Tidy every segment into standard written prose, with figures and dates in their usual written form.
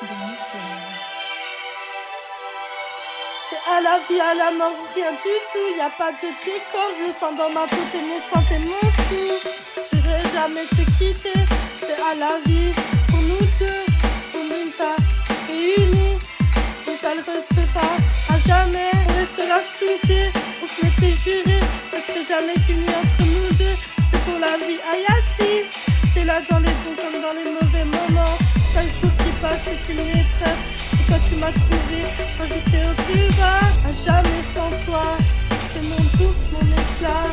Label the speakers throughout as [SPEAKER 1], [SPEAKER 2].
[SPEAKER 1] Denis Flame.
[SPEAKER 2] C'est à la vie, à la mort, rien du tout. Y a pas de décor, je le sens dans ma peau, t'es mon sang, t'es mon tout. J'irai jamais te quitter. C'est à la vie, pour nous deux, on nous a réunis. Et ça le restera à jamais. On restera soudés, on se l'était juré. Ça serait jamais fini entre nous deux. C'est pour la vie, Ayati. T'es là dans les bons comme dans les mauvais moments. Chaque jour qui passe, c'est une épreuve. Et toi tu m'as trouvé quand j'étais au plus bas. À jamais sans toi, c'est mon tout, mon éclat.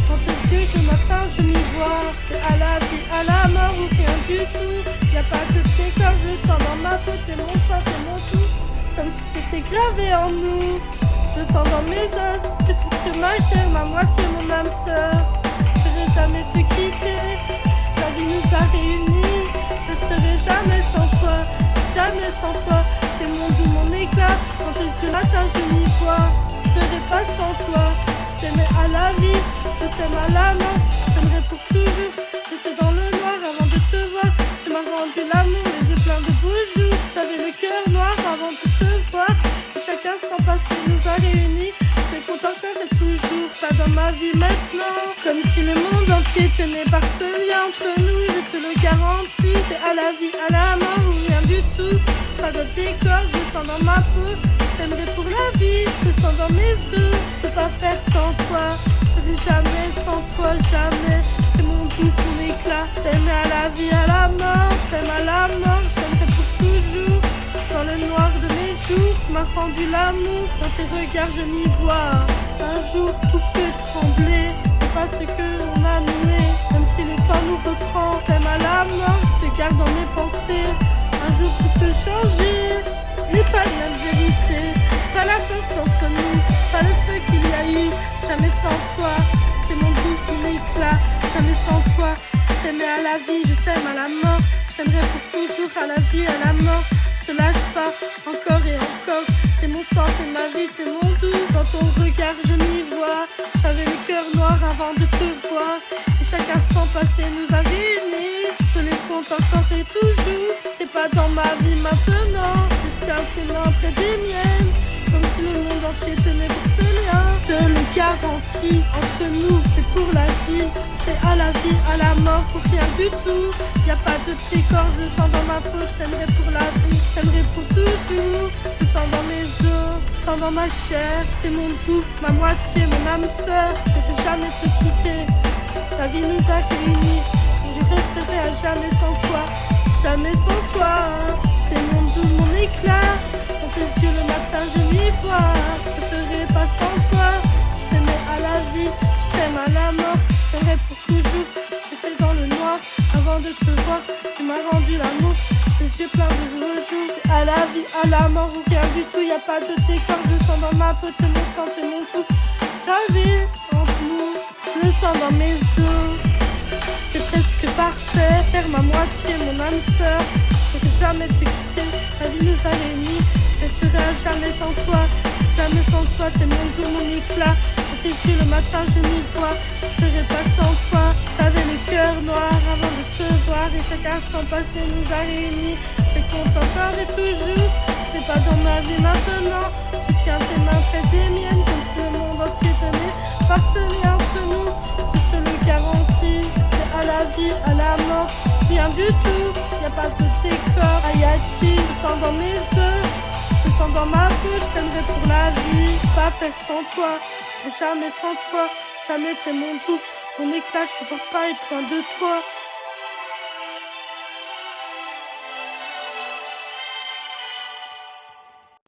[SPEAKER 2] Dans tes yeux, le matin, je m'y vois. C'est à la vie, à la mort ou rien du tout. Y a pas de décor, je le sens dans ma peau. C'est mon sang, c'est mon tout. Comme si c'était gravé en nous. Je le sens dans mes os. T'es plus que ma chair, ma moitié, mon âme sœur. Je vais jamais te quitter. La vie nous a réunis. Je serai jamais sans toi, jamais sans toi. C'est mon doux, mon éclat. Quand t'es sur la matin, je m'y vois. Je ferai pas sans toi. Je t'aimais à la vie, je t'aime à la mort. Je t'aimerai pour toujours. J'étais dans le noir avant de te voir. Tu m'as rendu l'amour, les yeux pleins de beaux jours. J'avais le cœur noir avant de te voir. Et chaque instant passé nous a réunis. Je compte encore et toujours pas dans ma vie maintenant. Comme si le monde entier tenait par ce lien entre nous. Je te le garantis, c'est à la vie, à la mort ou rien du tout. Pas de décor, je le sens dans ma peau. Je t'aimerai pour la vie, je le sens dans mes yeux. Je peux pas faire sans toi, je ne jamais sans toi, jamais. C'est mon doux, ton éclat. J'aimais à la vie, à la mort. Je t'aime à la mort, je t'aimerai pour toujours. Dans le noir de mes jours, tu m'as rendu l'amour. Dans tes regards, je m'y vois. Un jour, tout peut trembler. C'est pas ce que l'on a noué. Même si le temps nous reprend, t'aimes à la mort. Je te garde dans mes pensées. Un jour, tout peut changer. N'est pas la vérité. Pas la force entre nous. Pas le feu qu'il y a eu. Jamais sans toi. C'est mon doux, ton éclat. Jamais sans toi. Je t'aimais à la vie, je t'aime à la mort. Je t'aimerai pour toujours à la vie, à la mort. Je te lâche pas, encore et encore. T'es mon sang, t'es ma vie, t'es mon doux. Dans ton regard, je m'y vois. J'avais le cœur noir avant de te voir. Et chaque instant passé nous a réunis. Je les compte encore et toujours. T'es pas dans ma vie maintenant. Je tiens tes mains près des miennes. Comme si le monde entier tenait pour ce lien. Je te le garantis, entre nous, c'est pour la vie. C'est à la vie, à la mort, pour rien du tout. Y a pas de décor, je le sens dans ma peau. Je t'aimerai pour la vie, je t'aimerai pour toujours. Je le sens dans mes os, je le sens dans ma chair. C'est mon doux, ma moitié, mon âme sœur. Je vais jamais te quitter. La vie nous a réunis. Je resterai à jamais sans toi. Jamais sans toi. C'est mon doux, mon éclat. Dans tes yeux le matin je m'y vois. Je ferai pas sans toi. Je t'aimais à la vie, je t'aime à la mort. Je t'aimerai pour toujours. J'étais dans le noir avant de te voir. Tu m'as rendu l'amour, les yeux pleins de beaux jours. À la vie, à la mort ou rien du tout. Y a pas de décor, je le sens dans ma peau. T'es mon sang, t'es mon tout. Ta vie entre nous, je le sens dans mes os. T'es presque parfait, faire ma moitié, mon âme sœur. Je ne jamais te quitter, la vie nous a réunis. Je resterai à jamais sans toi, jamais sans toi. T'es mon doux, mon éclat. Dans tes yeux le matin je m'y vois. Je ferai pas sans toi. T'avais le cœur noir avant de te voir. Et chaque instant passé nous a réunis. Je compte encore et toujours. T'es pas dans ma vie maintenant. Je tiens tes mains près des miennes. Comme si le monde entier tenait par ce lien entre nous. Je te le garantis. À la vie, à la mort, rien du tout. Y a pas de décor, Ayati. Je le sens dans mes yeux, je le sens dans ma peau. Je t'aimerai pour la vie, pas faire sans toi. Jamais sans toi, jamais t'es mon doux. Mon éclat, je supporte pas être loin de toi.